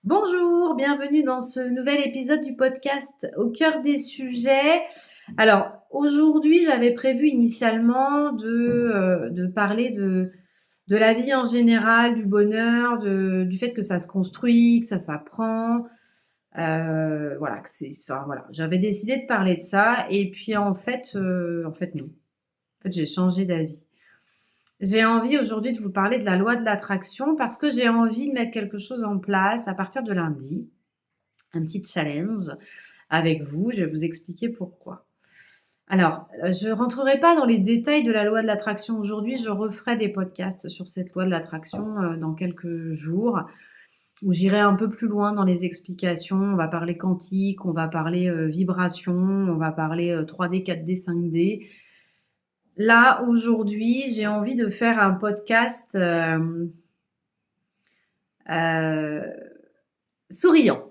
Bonjour, bienvenue dans ce nouvel épisode du podcast Au cœur des sujets. Alors, aujourd'hui, j'avais prévu initialement de parler de la vie en général, du bonheur, du fait que ça se construit, que ça s'apprend. Voilà, voilà, j'avais décidé de parler de ça et puis en fait non. En fait, j'ai changé d'avis. J'ai envie aujourd'hui de vous parler de la loi de l'attraction parce que j'ai envie de mettre quelque chose en place à partir de lundi, un petit challenge avec vous. Je vais vous expliquer pourquoi. Alors, je rentrerai pas dans les détails de la loi de l'attraction aujourd'hui. Je referai des podcasts sur cette loi de l'attraction dans quelques jours où j'irai un peu plus loin dans les explications. On va parler quantique, on va parler vibration, on va parler 3D, 4D, 5D. Là, aujourd'hui, j'ai envie de faire un podcast euh, souriant.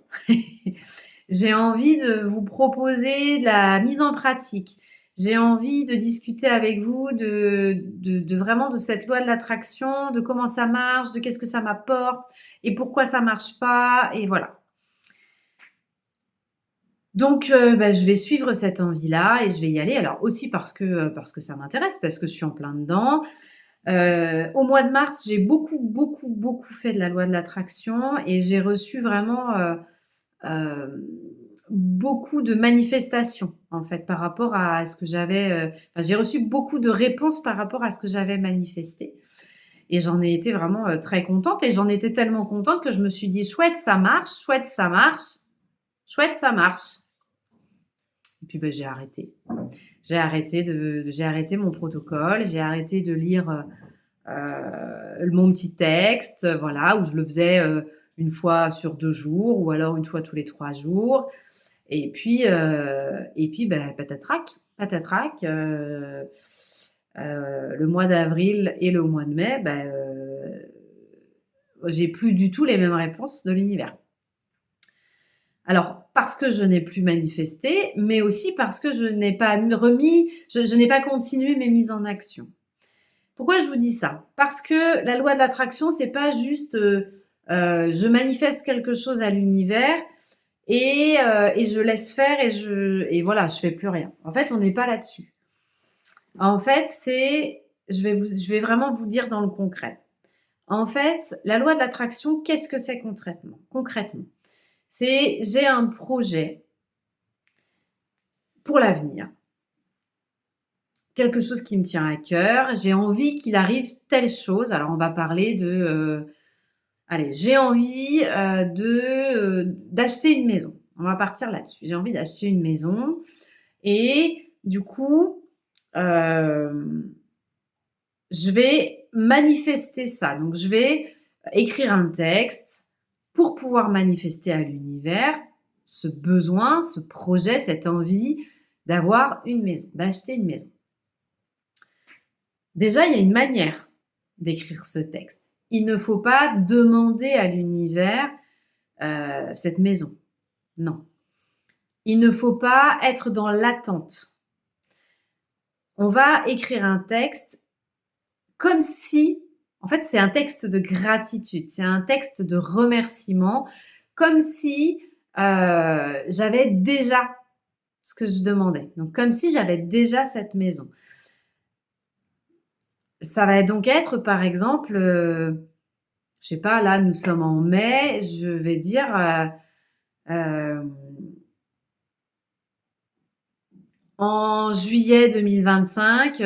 J'ai envie de vous proposer de la mise en pratique. J'ai envie de discuter avec vous de vraiment de cette loi de l'attraction, de comment ça marche, de qu'est-ce que ça m'apporte et pourquoi ça marche pas. Et voilà. Donc, je vais suivre cette envie-là et je vais y aller. Alors aussi parce que ça m'intéresse, parce que je suis en plein dedans. Au mois de mars, j'ai beaucoup fait de la loi de l'attraction et j'ai reçu vraiment euh, beaucoup de manifestations en fait par rapport à ce que j'ai reçu beaucoup de réponses par rapport à ce que j'avais manifesté et j'en ai été vraiment très contente et j'en étais tellement contente que je me suis dit chouette ça marche, chouette ça marche, chouette ça marche. Et puis j'ai arrêté. J'ai arrêté mon protocole, j'ai arrêté de lire mon petit texte, voilà, où je le faisais une fois sur 2 jours ou alors une fois tous les 3 jours. Patatrac, patatrac. Le mois d'avril et le mois de mai, j'ai plus du tout les mêmes réponses de l'univers. Alors, parce que je n'ai plus manifesté, mais aussi parce que je n'ai pas je n'ai pas continué mes mises en action. Pourquoi je vous dis ça? Parce que la loi de l'attraction, c'est pas juste je manifeste quelque chose à l'univers et je laisse faire et voilà, je fais plus rien. En fait, on n'est pas là-dessus. En fait, je vais vraiment vous dire dans le concret. En fait, la loi de l'attraction, qu'est-ce que c'est concrètement? Concrètement, c'est j'ai un projet pour l'avenir, quelque chose qui me tient à cœur. J'ai envie qu'il arrive telle chose. Alors, on va parler allez, j'ai envie d'acheter une maison. On va partir là-dessus. J'ai envie d'acheter une maison et du coup, je vais manifester ça. Donc, je vais écrire un texte pour pouvoir manifester à l'univers ce besoin, ce projet, cette envie d'avoir une maison, d'acheter une maison. Déjà, il y a une manière d'écrire ce texte. Il ne faut pas demander à l'univers cette maison. Non. Il ne faut pas être dans l'attente. On va écrire un texte comme si, en fait, c'est un texte de gratitude, c'est un texte de remerciement, comme si j'avais déjà ce que je demandais. Donc, comme si j'avais déjà cette maison. Ça va donc être, par exemple, je sais pas, là, nous sommes en mai, je vais dire, euh, en juillet 2025,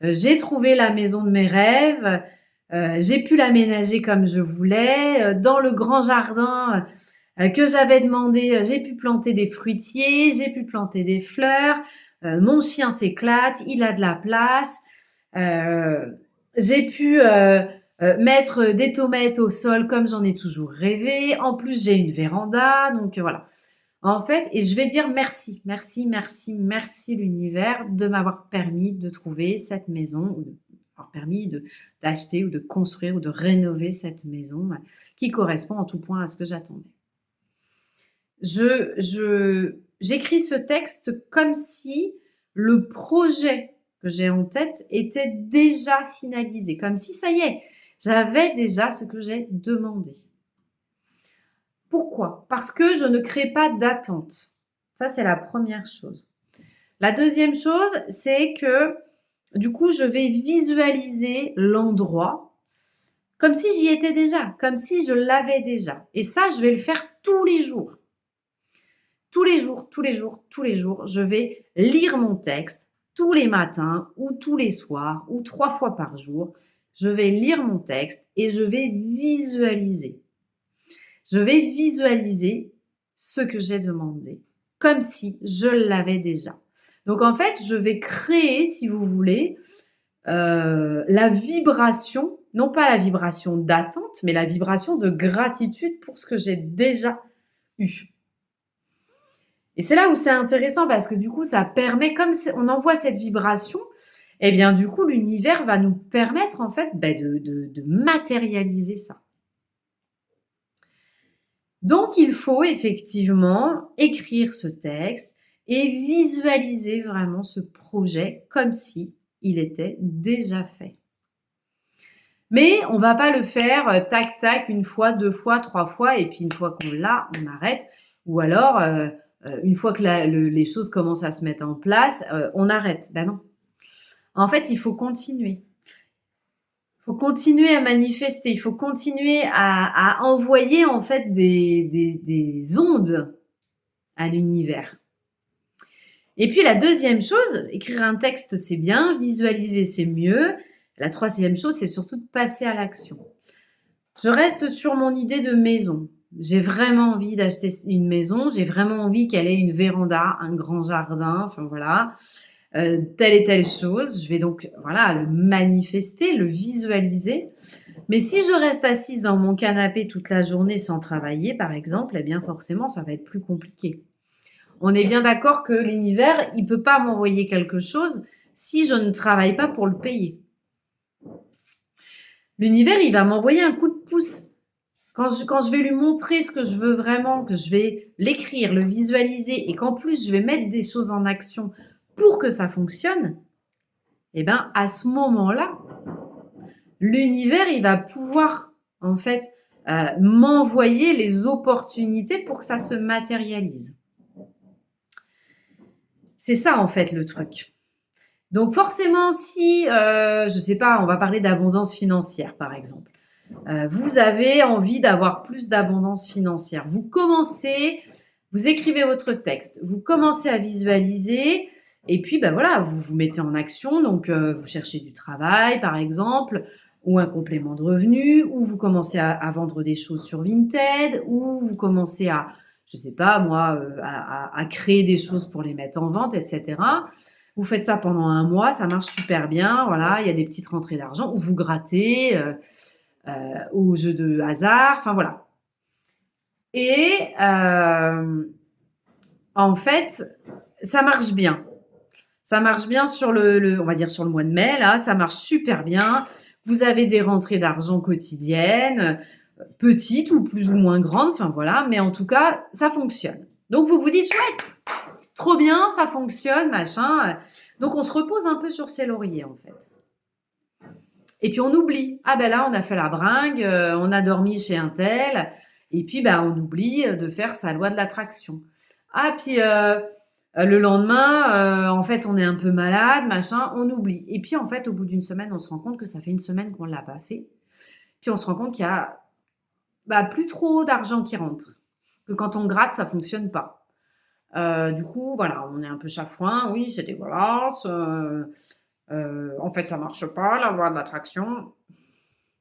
j'ai trouvé la maison de mes rêves, j'ai pu l'aménager comme je voulais, dans le grand jardin que j'avais demandé, j'ai pu planter des fruitiers, j'ai pu planter des fleurs, mon chien s'éclate, il a de la place, euh, j'ai pu mettre des tomates au sol comme j'en ai toujours rêvé, en plus j'ai une véranda, donc voilà. En fait, et je vais dire merci, merci, merci, merci l'univers de m'avoir permis de trouver cette maison, ou de m'avoir permis d'acheter ou de construire ou de rénover cette maison qui correspond en tout point à ce que j'attendais. J'écris ce texte comme si le projet que j'ai en tête était déjà finalisé, comme si ça y est, j'avais déjà ce que j'ai demandé. Pourquoi? Parce que je ne crée pas d'attente. Ça, c'est la première chose. La deuxième chose, c'est que du coup, je vais visualiser l'endroit comme si j'y étais déjà, comme si je l'avais déjà. Et ça, je vais le faire tous les jours. Tous les jours, tous les jours, tous les jours, je vais lire mon texte tous les matins ou tous les soirs ou 3 fois par jour. Je vais lire mon texte et je vais visualiser. Je vais visualiser ce que j'ai demandé, comme si je l'avais déjà. Donc en fait, je vais créer, si vous voulez, la vibration, non pas la vibration d'attente, mais la vibration de gratitude pour ce que j'ai déjà eu. Et c'est là où c'est intéressant parce que du coup, ça permet, comme on envoie cette vibration, eh bien du coup, l'univers va nous permettre en fait de matérialiser ça. Donc, il faut effectivement écrire ce texte et visualiser vraiment ce projet comme si il était déjà fait. Mais on va pas le faire tac tac une fois, 2 fois, 3 fois et puis une fois qu'on l'a, on arrête. Ou alors une fois que les choses commencent à se mettre en place, on arrête. Ben non. En fait, il faut continuer. Il faut continuer à manifester. Il faut continuer à envoyer en fait des ondes à l'univers. Et puis la deuxième chose, écrire un texte c'est bien, visualiser c'est mieux. La troisième chose, c'est surtout de passer à l'action. Je reste sur mon idée de maison. J'ai vraiment envie d'acheter une maison, j'ai vraiment envie qu'elle ait une véranda, un grand jardin, enfin voilà, telle et telle chose. Je vais donc voilà le manifester, le visualiser. Mais si je reste assise dans mon canapé toute la journée sans travailler, par exemple, eh bien forcément ça va être plus compliqué. On est bien d'accord que l'univers, il peut pas m'envoyer quelque chose si je ne travaille pas pour le payer. L'univers, il va m'envoyer un coup de pouce. Quand je vais lui montrer ce que je veux vraiment, que je vais l'écrire, le visualiser et qu'en plus je vais mettre des choses en action pour que ça fonctionne, eh ben à ce moment-là, l'univers, il va pouvoir en fait m'envoyer les opportunités pour que ça se matérialise. C'est ça en fait le truc. Donc forcément, si, je sais pas, on va parler d'abondance financière par exemple. Vous avez envie d'avoir plus d'abondance financière. Vous écrivez votre texte, vous commencez à visualiser, et puis ben voilà, vous vous mettez en action. Donc vous cherchez du travail par exemple, ou un complément de revenu, ou vous commencez à vendre des choses sur Vinted, ou vous commencez à, je sais pas moi, à créer des choses pour les mettre en vente, etc. Vous faites ça pendant un mois, ça marche super bien, voilà, il y a des petites rentrées d'argent, ou vous grattez au jeu de hasard, enfin voilà. Et en fait, ça marche bien. Ça marche bien sur on va dire sur le mois de mai, là, ça marche super bien. Vous avez des rentrées d'argent quotidiennes, petites ou plus ou moins grandes, enfin voilà, mais en tout cas, ça fonctionne. Donc vous vous dites, chouette, trop bien, ça fonctionne, machin. Donc on se repose un peu sur ses lauriers, en fait. Et puis on oublie. Ah ben là, on a fait la bringue, on a dormi chez un tel, et puis ben on oublie de faire sa loi de l'attraction. Ah puis le lendemain, en fait, on est un peu malade, machin, on oublie. Et puis en fait, au bout d'une semaine, on se rend compte que ça fait une semaine qu'on l'a pas fait. Puis on se rend compte qu'il y a plus trop d'argent qui rentre. Que quand on gratte, ça fonctionne pas. Du coup, voilà, on est un peu chafouin. Oui, c'est dégueulasse. En fait, ça marche pas, la loi de l'attraction.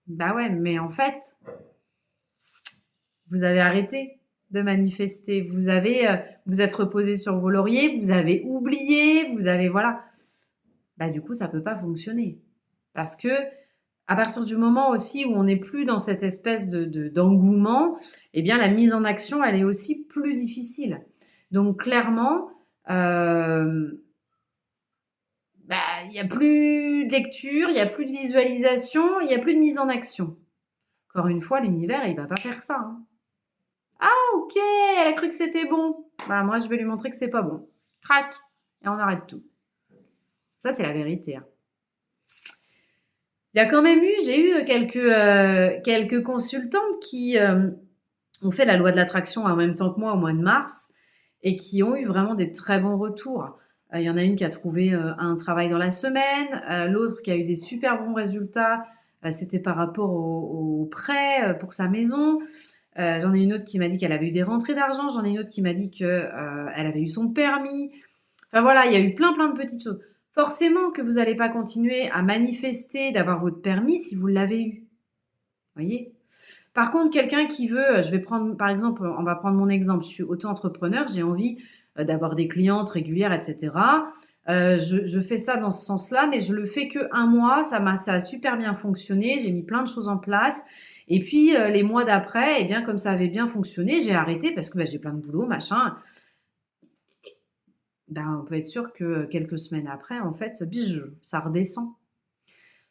Bah ouais, mais en fait, vous avez arrêté de manifester. Vous êtes reposé sur vos lauriers, vous avez oublié, vous avez, voilà. Bah du coup, ça peut pas fonctionner. Parce que, à partir du moment aussi où on n'est plus dans cette espèce d'engouement, eh bien, la mise en action, elle est aussi plus difficile. Donc, clairement, il y a plus de lecture, il y a plus de visualisation, il y a plus de mise en action. Encore une fois, l'univers, il va pas faire ça. Hein. Ah, ok, elle a cru que c'était bon. Bah, moi, je vais lui montrer que c'est pas bon. Crac, et on arrête tout. Ça, c'est la vérité. Hein. Il y a quand même j'ai eu quelques consultantes qui ont fait la loi de l'attraction en même temps que moi au mois de mars et qui ont eu vraiment des très bons retours. Il y en a une qui a trouvé un travail dans la semaine, l'autre qui a eu des super bons résultats, c'était par rapport au prêt pour sa maison. J'en ai une autre qui m'a dit qu'elle avait eu des rentrées d'argent, j'en ai une autre qui m'a dit que elle avait eu son permis. Enfin voilà, il y a eu plein de petites choses. Forcément que vous n'allez pas continuer à manifester d'avoir votre permis si vous l'avez eu. Vous voyez? Par contre, quelqu'un qui veut, je vais prendre, par exemple, on va prendre mon exemple, je suis auto-entrepreneur, j'ai envie d'avoir des clientes régulières, etc. Je fais ça dans ce sens-là, mais je le fais que un mois, ça a super bien fonctionné, j'ai mis plein de choses en place. Et puis, les mois d'après, eh bien, comme ça avait bien fonctionné, j'ai arrêté parce que bah, j'ai plein de boulot, machin. Ben, on peut être sûr que quelques semaines après, en fait, ça redescend.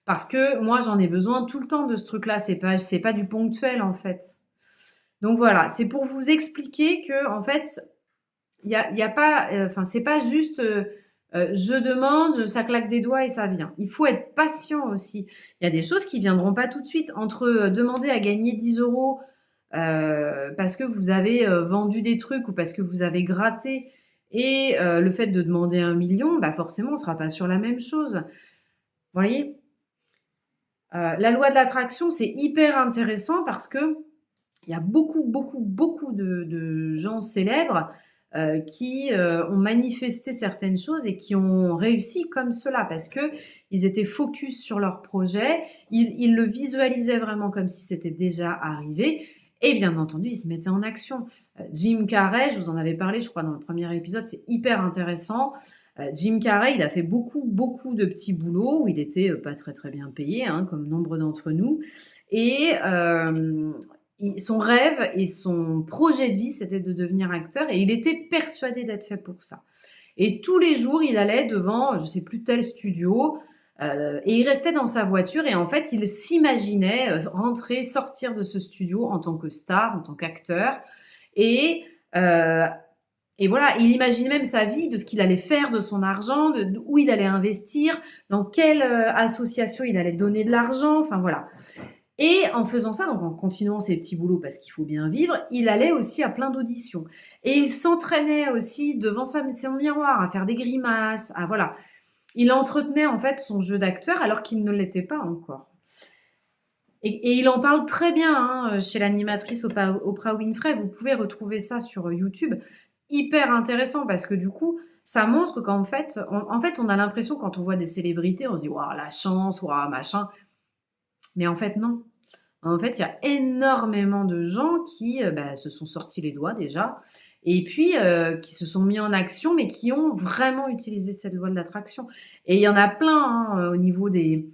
Parce que moi, j'en ai besoin tout le temps de ce truc-là. C'est pas du ponctuel, en fait. Donc voilà, c'est pour vous expliquer que, en fait, il y a pas, enfin, c'est pas juste, je demande, ça claque des doigts et ça vient. Il faut être patient aussi. Il y a des choses qui viendront pas tout de suite. Entre demander à gagner 10 euros parce que vous avez vendu des trucs ou parce que vous avez gratté et le fait de demander 1 million, bah forcément, on sera pas sur la même chose. Vous voyez? La loi de l'attraction, c'est hyper intéressant parce que il y a beaucoup de gens célèbres qui ont manifesté certaines choses et qui ont réussi comme cela parce que ils étaient focus sur leur projet, ils le visualisaient vraiment comme si c'était déjà arrivé et bien entendu, ils se mettaient en action. Jim Carrey, je vous en avais parlé, je crois, dans le premier épisode, c'est hyper intéressant. Jim Carrey, il a fait beaucoup de petits boulots où il était pas très bien payé, hein, comme nombre d'entre nous. Et son rêve et son projet de vie, c'était de devenir acteur et il était persuadé d'être fait pour ça. Et tous les jours, il allait devant, je sais plus, tel studio et il restait dans sa voiture et en fait, il s'imaginait rentrer, sortir de ce studio en tant que star, en tant qu'acteur et euh, et voilà, il imagine même sa vie, de ce qu'il allait faire de son argent, où il allait investir, dans quelle association il allait donner de l'argent, enfin voilà. Et en faisant ça, donc en continuant ses petits boulots parce qu'il faut bien vivre, il allait aussi à plein d'auditions. Et il s'entraînait aussi devant son miroir à faire des grimaces, à voilà. Il entretenait en fait son jeu d'acteur alors qu'il ne l'était pas encore. Et il en parle très bien hein, chez l'animatrice Oprah Winfrey. Vous pouvez retrouver ça sur YouTube. Hyper intéressant parce que du coup, ça montre qu'en fait, on a l'impression quand on voit des célébrités, on se dit waouh la chance, waouh machin. Mais en fait non. En fait, il y a énormément de gens qui bah, se sont sortis les doigts déjà et puis qui se sont mis en action, mais qui ont vraiment utilisé cette loi de l'attraction. Et il y en a plein hein, au niveau des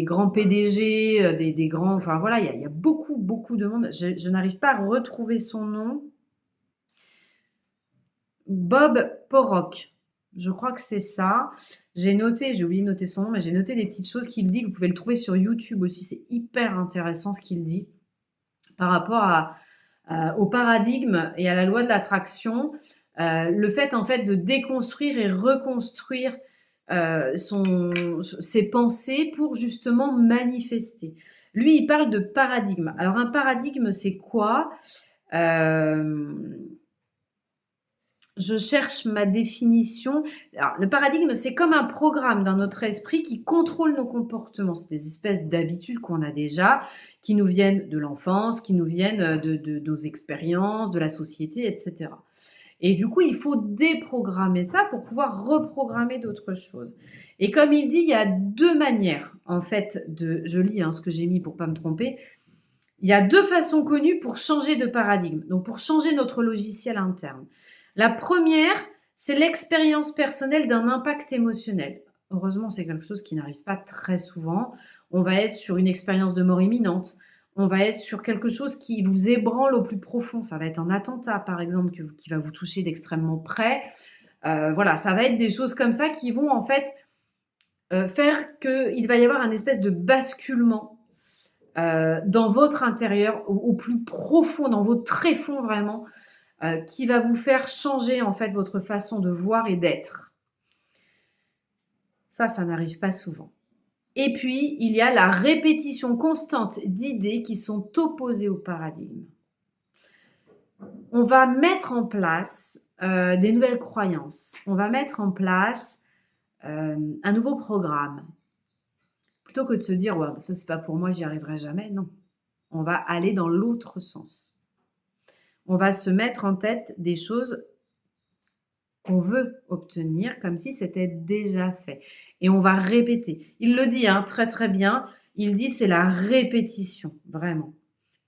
grands PDG, des grands. Enfin voilà, il y a beaucoup de monde. Je n'arrive pas à retrouver son nom. Bob Porrock. Je crois que c'est ça. J'ai noté, j'ai oublié de noter son nom, mais j'ai noté des petites choses qu'il dit. Vous pouvez le trouver sur YouTube aussi. C'est hyper intéressant ce qu'il dit par rapport au paradigme et à la loi de l'attraction. Le fait en fait de déconstruire et reconstruire ses pensées pour justement manifester. Lui, il parle de paradigme. Alors un paradigme, c'est quoi euh, Je cherche ma définition. Alors, le paradigme, c'est comme un programme dans notre esprit qui contrôle nos comportements. C'est des espèces d'habitudes qu'on a déjà, qui nous viennent de l'enfance, qui nous viennent de nos expériences, de la société, etc. Et du coup, il faut déprogrammer ça pour pouvoir reprogrammer d'autres choses. Et comme il dit, il y a deux manières, en fait, je lis hein, ce que j'ai mis pour pas me tromper. Il y a deux façons connues pour changer de paradigme, donc pour changer notre logiciel interne. La première, c'est l'expérience personnelle d'un impact émotionnel. Heureusement, c'est quelque chose qui n'arrive pas très souvent. On va être sur une expérience de mort imminente. On va être sur quelque chose qui vous ébranle au plus profond. Ça va être un attentat, par exemple, qui va vous toucher d'extrêmement près. Voilà, ça va être des choses comme ça qui vont en fait faire qu'il va y avoir un espèce de basculement dans votre intérieur, au plus profond, dans vos tréfonds vraiment, qui va vous faire changer en fait votre façon de voir et d'être. Ça n'arrive pas souvent. Et puis, il y a la répétition constante d'idées qui sont opposées au paradigme. On va mettre en place des nouvelles croyances. On va mettre en place un nouveau programme. Plutôt que de se dire, ouais, ça c'est pas pour moi, j'y arriverai jamais. Non. On va aller dans l'autre sens. On va se mettre en tête des choses qu'on veut obtenir comme si c'était déjà fait. Et on va répéter. Il le dit très très bien. Il dit c'est la répétition, vraiment.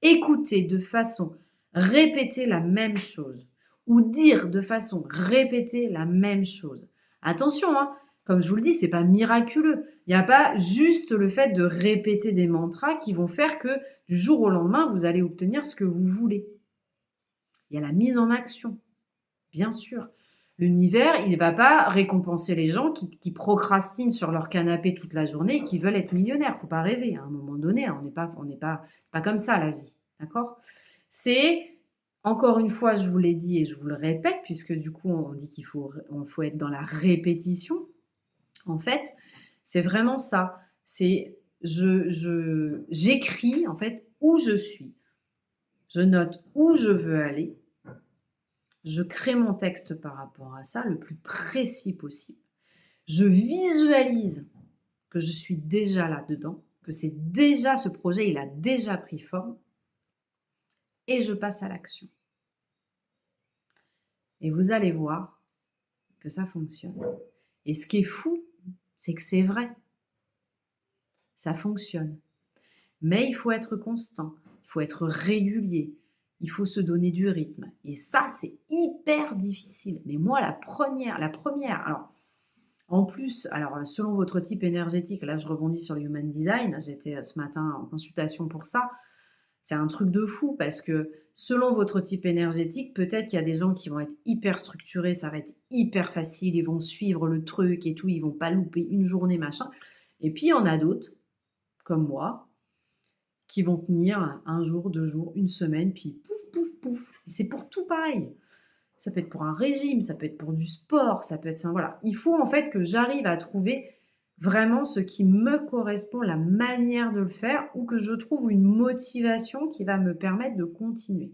Écouter de façon répéter la même chose ou dire de façon répéter la même chose. Attention, comme je vous le dis, c'est pas miraculeux. Il n'y a pas juste le fait de répéter des mantras qui vont faire que du jour au lendemain, vous allez obtenir ce que vous voulez. Il y a la mise en action, bien sûr. L'univers, il ne va pas récompenser les gens qui procrastinent sur leur canapé toute la journée et qui veulent être millionnaires. Faut pas rêver. À un moment donné, on n'est pas comme ça la vie, d'accord? C'est encore une fois, je vous l'ai dit et je vous le répète, puisque du coup, on dit qu'il faut être dans la répétition. En fait, c'est vraiment ça. C'est j'écris en fait où je suis. Je note où je veux aller. Je crée mon texte par rapport à ça le plus précis possible. Je visualise que je suis déjà là-dedans, que c'est déjà ce projet, il a déjà pris forme. Et je passe à l'action. Et vous allez voir que ça fonctionne. Et ce qui est fou, c'est que c'est vrai. Ça fonctionne. Mais il faut être constant, il faut être régulier, il faut se donner du rythme. Et ça, c'est hyper difficile. Mais moi, la première, alors, en plus, alors selon votre type énergétique, là je rebondis sur le Human Design, j'étais ce matin en consultation pour ça, c'est un truc de fou parce que selon votre type énergétique, peut-être qu'il y a des gens qui vont être hyper structurés, ça va être hyper facile, ils vont suivre le truc et tout, ils vont pas louper une journée, machin. Et puis il y en a d'autres, comme moi, qui vont tenir un jour, 2 jours, une semaine, puis pouf, pouf, pouf. Et c'est pour tout pareil. Ça peut être pour un régime, ça peut être pour du sport, ça peut être... Enfin voilà, il faut en fait que j'arrive à trouver vraiment ce qui me correspond, la manière de le faire, ou que je trouve une motivation qui va me permettre de continuer.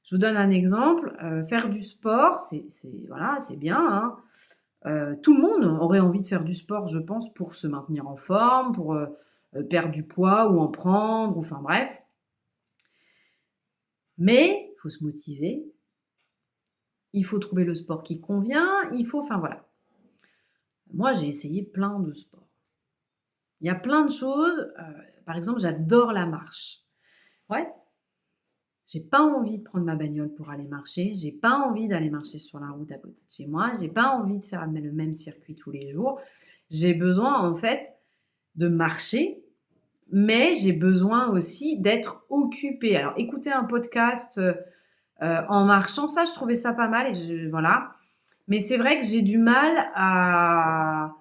Je vous donne un exemple, faire du sport, c'est bien. Tout le monde aurait envie de faire du sport, je pense, pour se maintenir en forme, pour perdre du poids ou en prendre, enfin bref. Mais il faut se motiver, il faut trouver le sport qui convient, enfin voilà. Moi, j'ai essayé plein de sports. Il y a plein de choses. Par exemple, j'adore la marche. Ouais. J'ai pas envie de prendre ma bagnole pour aller marcher. J'ai pas envie d'aller marcher sur la route à côté de chez moi. J'ai pas envie de faire le même circuit tous les jours. J'ai besoin, en fait, de marcher, mais j'ai besoin aussi d'être occupée. Alors, écouter un podcast en marchant, ça, je trouvais ça pas mal. Et voilà. Mais c'est vrai que j'ai du mal à...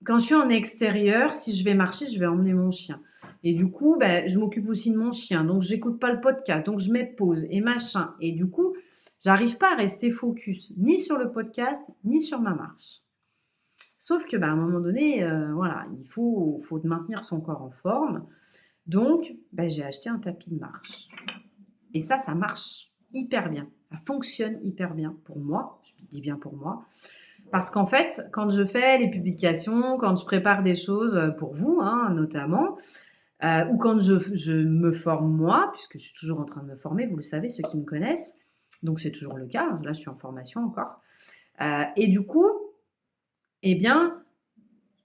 Quand je suis en extérieur, si je vais marcher, je vais emmener mon chien. Et du coup, je m'occupe aussi de mon chien. Donc, j'écoute pas le podcast. Donc, je mets pause et machin. Et du coup, j'arrive pas à rester focus ni sur le podcast, ni sur ma marche. Sauf que, à un moment donné, voilà, il faut maintenir son corps en forme. Donc, j'ai acheté un tapis de marche. Et ça marche hyper bien. Ça fonctionne hyper bien pour moi. Je dis bien pour moi. Parce qu'en fait, quand je fais les publications, quand je prépare des choses pour vous, notamment, ou quand je me forme moi, puisque je suis toujours en train de me former, vous le savez, ceux qui me connaissent, donc c'est toujours le cas, là je suis en formation encore, et du coup, eh bien,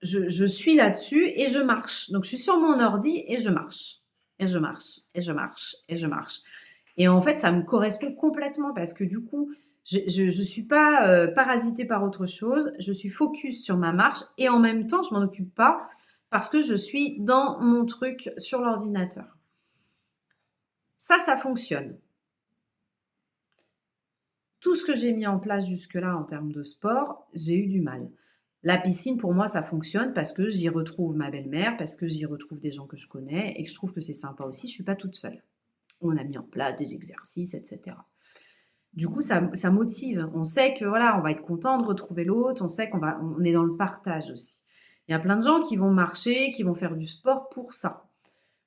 je suis là-dessus et je marche. Donc je suis sur mon ordi et je marche, et je marche, et je marche, et je marche. Et en fait, ça me correspond complètement parce que du coup, je suis pas parasitée par autre chose. Je suis focus sur ma marche et en même temps, je m'en occupe pas parce que je suis dans mon truc sur l'ordinateur. Ça fonctionne. Tout ce que j'ai mis en place jusque-là en termes de sport, j'ai eu du mal. La piscine, pour moi, ça fonctionne parce que j'y retrouve ma belle-mère, parce que j'y retrouve des gens que je connais et que je trouve que c'est sympa aussi. Je suis pas toute seule. On a mis en place des exercices, etc. Du coup, ça motive. On sait que voilà, on va être content de retrouver l'autre. On sait on est dans le partage aussi. Il y a plein de gens qui vont marcher, qui vont faire du sport pour ça.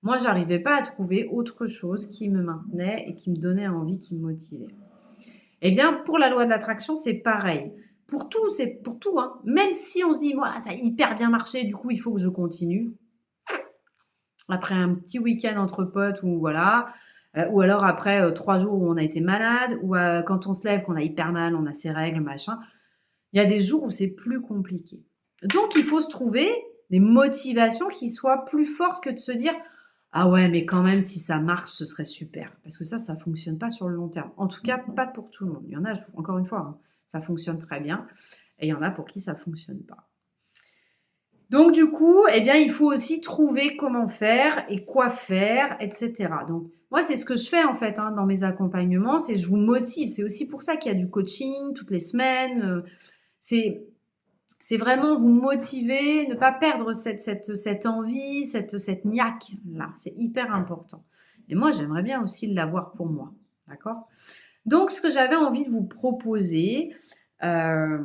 Moi, j'arrivais pas à trouver autre chose qui me maintenait et qui me donnait envie, qui me motivait. Eh bien, pour la loi de l'attraction, c'est pareil. Pour tout, c'est pour tout, hein. Même si on se dit, moi, ça a hyper bien marché, du coup, il faut que je continue. Après un petit week-end entre potes ou voilà, ou alors après 3 jours où on a été malade, ou quand on se lève, qu'on a hyper mal, on a ses règles, machin. Il y a des jours où c'est plus compliqué. Donc, il faut se trouver des motivations qui soient plus fortes que de se dire ah ouais, mais quand même, si ça marche, ce serait super. Parce que ça fonctionne pas sur le long terme. En tout cas, pas pour tout le monde. Il y en a, encore une fois, hein, ça fonctionne très bien. Et il y en a pour qui ça fonctionne pas. Donc, du coup, eh bien, il faut aussi trouver comment faire et quoi faire, etc. Donc, moi, c'est ce que je fais, en fait, hein, dans mes accompagnements. C'est je vous motive. C'est aussi pour ça qu'il y a du coaching toutes les semaines. C'est vraiment vous motiver, ne pas perdre cette envie, cette niaque là. C'est hyper important. Et moi, j'aimerais bien aussi l'avoir pour moi. D'accord? Donc, ce que j'avais envie de vous proposer euh,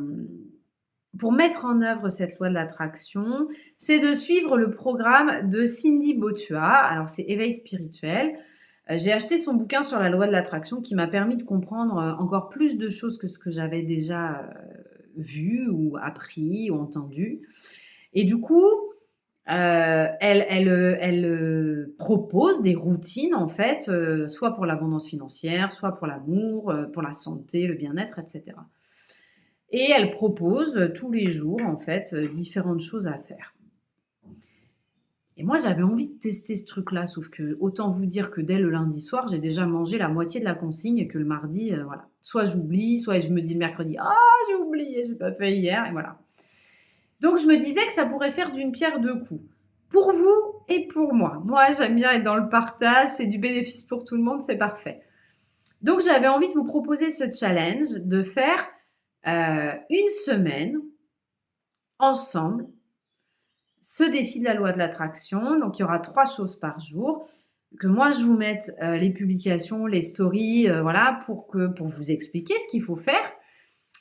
pour mettre en œuvre cette loi de l'attraction, c'est de suivre le programme de Cindy Botua. Alors, c'est Éveil spirituel. J'ai acheté son bouquin sur la loi de l'attraction qui m'a permis de comprendre encore plus de choses que ce que j'avais déjà vu ou appris ou entendu. Et du coup, elle propose des routines, en fait, soit pour l'abondance financière, soit pour l'amour, pour la santé, le bien-être, etc. Et elle propose tous les jours, en fait, différentes choses à faire. Et moi, j'avais envie de tester ce truc-là, sauf que autant vous dire que dès le lundi soir, j'ai déjà mangé la moitié de la consigne et que le mardi, voilà. Soit j'oublie, soit je me dis le mercredi, ah, j'ai oublié, j'ai pas fait hier, et voilà. Donc, je me disais que ça pourrait faire d'une pierre deux coups. Pour vous et pour moi. Moi, j'aime bien être dans le partage, c'est du bénéfice pour tout le monde, c'est parfait. Donc, j'avais envie de vous proposer ce challenge de faire une semaine ensemble ce défi de la loi de l'attraction. Donc, il y aura 3 choses par jour. Que moi, je vous mette les publications, les stories, voilà, pour vous expliquer ce qu'il faut faire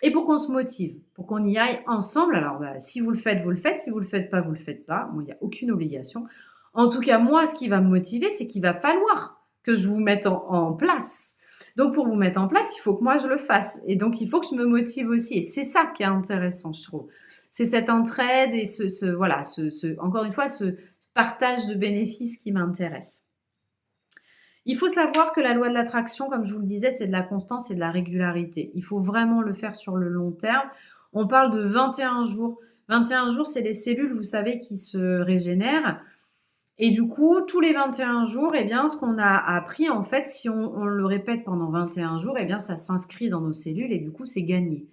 et pour qu'on se motive, pour qu'on y aille ensemble. Alors, si vous le faites, vous le faites. Si vous le faites pas, vous le faites pas. Bon, il n'y a aucune obligation. En tout cas, moi, ce qui va me motiver, c'est qu'il va falloir que je vous mette en place. Donc, pour vous mettre en place, il faut que moi, je le fasse. Et donc, il faut que je me motive aussi. Et c'est ça qui est intéressant, je trouve. C'est cette entraide et encore une fois, ce partage de bénéfices qui m'intéresse. Il faut savoir que la loi de l'attraction, comme je vous le disais, c'est de la constance et de la régularité. Il faut vraiment le faire sur le long terme. On parle de 21 jours. 21 jours, c'est les cellules, vous savez, qui se régénèrent. Et du coup, tous les 21 jours, eh bien, ce qu'on a appris, en fait, si on le répète pendant 21 jours, eh bien, ça s'inscrit dans nos cellules et du coup, c'est gagné.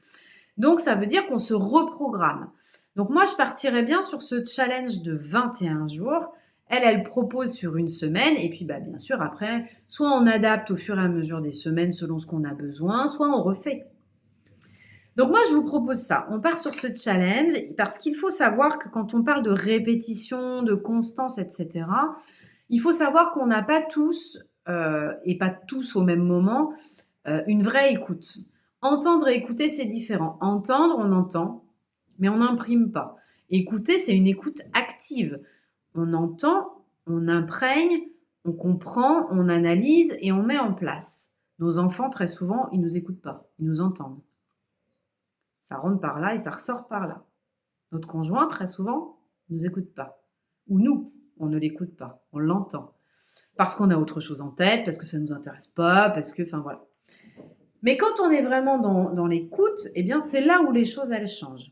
Donc, ça veut dire qu'on se reprogramme. Donc, moi, je partirais bien sur ce challenge de 21 jours. Elle propose sur une semaine. Et puis, bien sûr, après, soit on adapte au fur et à mesure des semaines selon ce qu'on a besoin, soit on refait. Donc, moi, je vous propose ça. On part sur ce challenge parce qu'il faut savoir que quand on parle de répétition, de constance, etc., il faut savoir qu'on n'a pas tous, et pas tous au même moment, une vraie écoute. Entendre et écouter, c'est différent. Entendre, on entend, mais on n'imprime pas. Écouter, c'est une écoute active. On entend, on imprègne, on comprend, on analyse et on met en place. Nos enfants, très souvent, ils nous écoutent pas, ils nous entendent. Ça rentre par là et ça ressort par là. Notre conjoint, très souvent, ne nous écoute pas. Ou nous, on ne l'écoute pas, on l'entend. Parce qu'on a autre chose en tête, parce que ça ne nous intéresse pas, parce que, enfin voilà. Mais quand on est vraiment dans l'écoute, eh bien, c'est là où les choses, elles changent.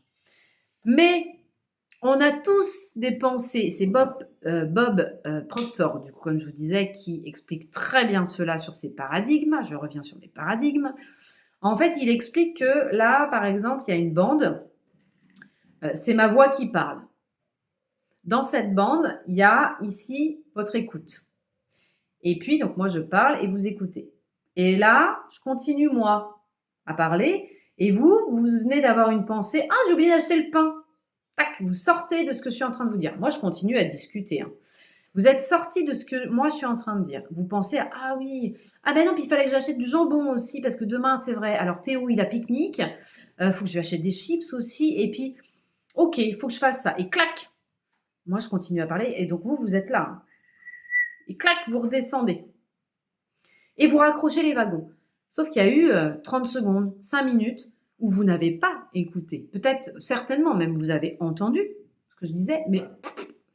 Mais on a tous des pensées. C'est Bob Proctor, du coup, comme je vous disais, qui explique très bien cela sur ses paradigmes. Je reviens sur les paradigmes. En fait, il explique que là, par exemple, il y a une bande. C'est ma voix qui parle. Dans cette bande, il y a ici votre écoute. Et puis, donc moi, je parle et vous écoutez. Et là, je continue, moi, à parler. Et vous venez d'avoir une pensée. Ah, j'ai oublié d'acheter le pain. Tac, vous sortez de ce que je suis en train de vous dire. Moi, je continue à discuter. Vous êtes sorti de ce que moi je suis en train de dire. Vous pensez, ah oui, ah ben non, puis il fallait que j'achète du jambon aussi, parce que demain, c'est vrai. Alors Théo, il a pique-nique, faut que je lui achète des chips aussi, et puis, ok, il faut que je fasse ça. Et clac, moi je continue à parler, et donc vous êtes là. Hein. Et clac, vous redescendez. Et vous raccrochez les wagons. Sauf qu'il y a eu 30 secondes, 5 minutes, où vous n'avez pas écouté. Peut-être, certainement même, vous avez entendu ce que je disais, mais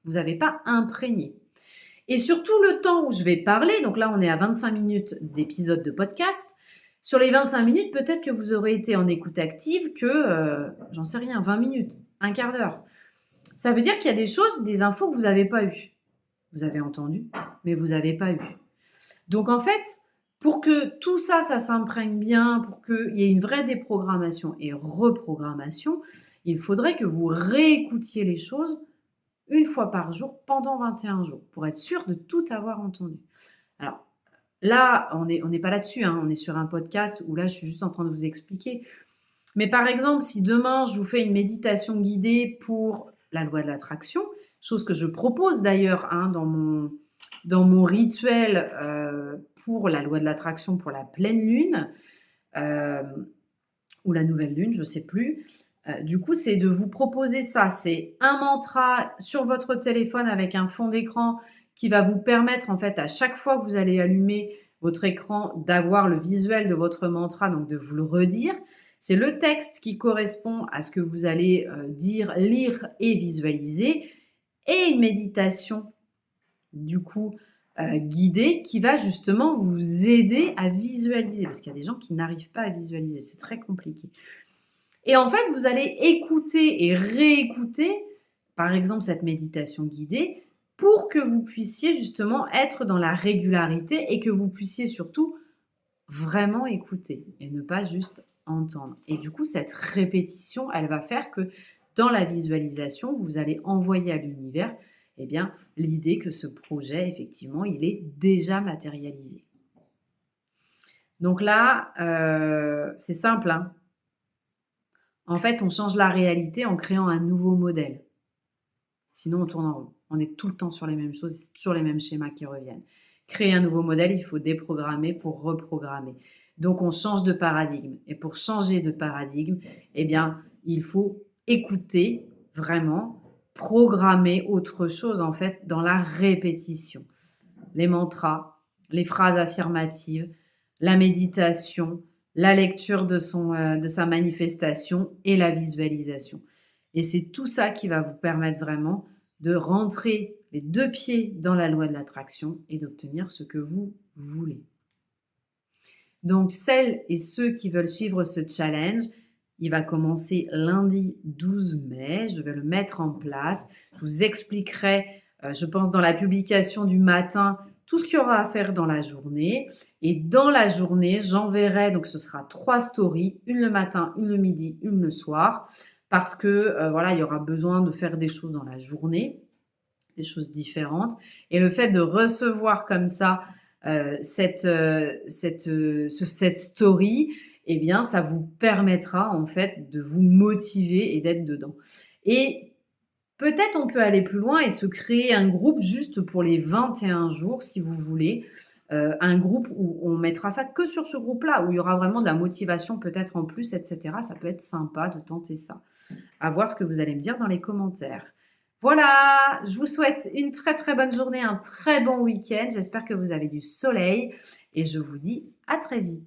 vous n'avez pas imprégné. Et surtout le temps où je vais parler, donc là on est à 25 minutes d'épisode de podcast, sur les 25 minutes, peut-être que vous aurez été en écoute active que, j'en sais rien, 20 minutes, un quart d'heure. Ça veut dire qu'il y a des choses, des infos que vous n'avez pas eues. Vous avez entendu, mais vous n'avez pas eu. Donc en fait, pour que tout ça, ça s'imprègne bien, pour qu'il y ait une vraie déprogrammation et reprogrammation, il faudrait que vous réécoutiez les choses une fois par jour pendant 21 jours pour être sûr de tout avoir entendu. Alors là, on n'est pas là-dessus, hein, on est sur un podcast où là, je suis juste en train de vous expliquer. Mais par exemple, si demain, je vous fais une méditation guidée pour la loi de l'attraction, chose que je propose d'ailleurs hein, dans mon rituel pour la loi de l'attraction pour la pleine lune, ou la nouvelle lune, je ne sais plus. Du coup, c'est de vous proposer ça. C'est un mantra sur votre téléphone avec un fond d'écran qui va vous permettre, en fait, à chaque fois que vous allez allumer votre écran, d'avoir le visuel de votre mantra, donc de vous le redire. C'est le texte qui correspond à ce que vous allez dire, lire et visualiser. Et une méditation, du coup, guidée qui va justement vous aider à visualiser. Parce qu'il y a des gens qui n'arrivent pas à visualiser. C'est très compliqué. Et en fait, vous allez écouter et réécouter, par exemple, cette méditation guidée pour que vous puissiez justement être dans la régularité et que vous puissiez surtout vraiment écouter et ne pas juste entendre. Et du coup, cette répétition, elle va faire que dans la visualisation, vous allez envoyer à l'univers eh bien, l'idée que ce projet, effectivement, il est déjà matérialisé. Donc là, c'est simple, hein. En fait, on change la réalité en créant un nouveau modèle. Sinon, on tourne en rond. On est tout le temps sur les mêmes choses, c'est toujours les mêmes schémas qui reviennent. Créer un nouveau modèle, il faut déprogrammer pour reprogrammer. Donc, on change de paradigme. Et pour changer de paradigme, eh bien, il faut écouter vraiment, programmer autre chose, en fait, dans la répétition. Les mantras, les phrases affirmatives, la méditation, la lecture de sa manifestation et la visualisation. Et c'est tout ça qui va vous permettre vraiment de rentrer les deux pieds dans la loi de l'attraction et d'obtenir ce que vous voulez. Donc, celles et ceux qui veulent suivre ce challenge, il va commencer lundi 12 mai. Je vais le mettre en place. Je vous expliquerai, je pense, dans la publication du matin, tout ce qu'il y aura à faire dans la journée. Et dans la journée, j'enverrai, donc ce sera 3 stories, une le matin, une le midi, une le soir, parce que voilà, il y aura besoin de faire des choses dans la journée, des choses différentes. Et le fait de recevoir comme ça cette story, eh bien, ça vous permettra en fait de vous motiver et d'être dedans. Et peut-être on peut aller plus loin et se créer un groupe juste pour les 21 jours, si vous voulez. Un groupe où on mettra ça que sur ce groupe-là, où il y aura vraiment de la motivation peut-être en plus, etc. Ça peut être sympa de tenter ça. À voir ce que vous allez me dire dans les commentaires. Voilà, je vous souhaite une très très bonne journée, un très bon week-end. J'espère que vous avez du soleil et je vous dis à très vite.